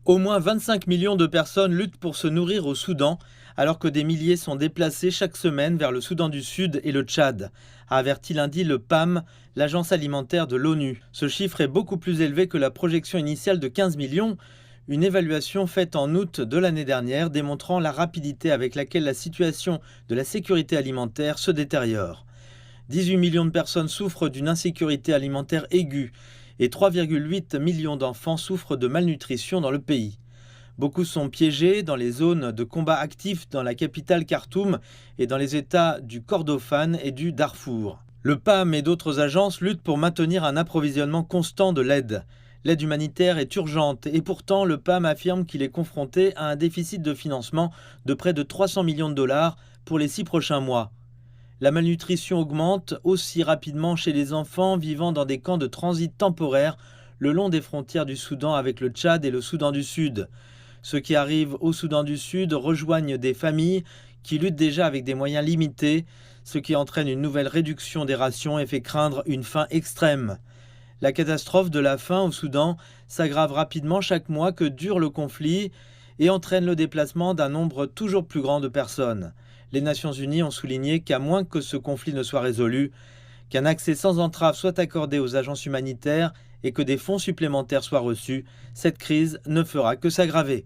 Au moins 25 millions de personnes luttent pour se nourrir au Soudan, alors que des milliers sont déplacés chaque semaine vers le Soudan du Sud et le Tchad, a averti lundi le PAM, l'agence alimentaire de l'ONU. Ce chiffre est beaucoup plus élevé que la projection initiale de 15 millions, une évaluation faite en août de l'année dernière démontrant la rapidité avec laquelle la situation de la sécurité alimentaire se détériore. 18 millions de personnes souffrent d'une insécurité alimentaire aiguë et 3,8 millions d'enfants souffrent de malnutrition dans le pays. Beaucoup sont piégés dans les zones de combat actifs dans la capitale Khartoum et dans les États du Kordofan et du Darfour. Le PAM et d'autres agences luttent pour maintenir un approvisionnement constant de l'aide. L'aide humanitaire est urgente et pourtant le PAM affirme qu'il est confronté à un déficit de financement de près de 300 millions de dollars pour les 6 prochains mois. La malnutrition augmente aussi rapidement chez les enfants vivant dans des camps de transit temporaires le long des frontières du Soudan avec le Tchad et le Soudan du Sud. Ceux qui arrivent au Soudan du Sud rejoignent des familles qui luttent déjà avec des moyens limités, ce qui entraîne une nouvelle réduction des rations et fait craindre une faim extrême. La catastrophe de la faim au Soudan s'aggrave rapidement chaque mois que dure le conflit et entraîne le déplacement d'un nombre toujours plus grand de personnes. Les Nations Unies ont souligné qu'à moins que ce conflit ne soit résolu, qu'un accès sans entrave soit accordé aux agences humanitaires et que des fonds supplémentaires soient reçus, cette crise ne fera que s'aggraver.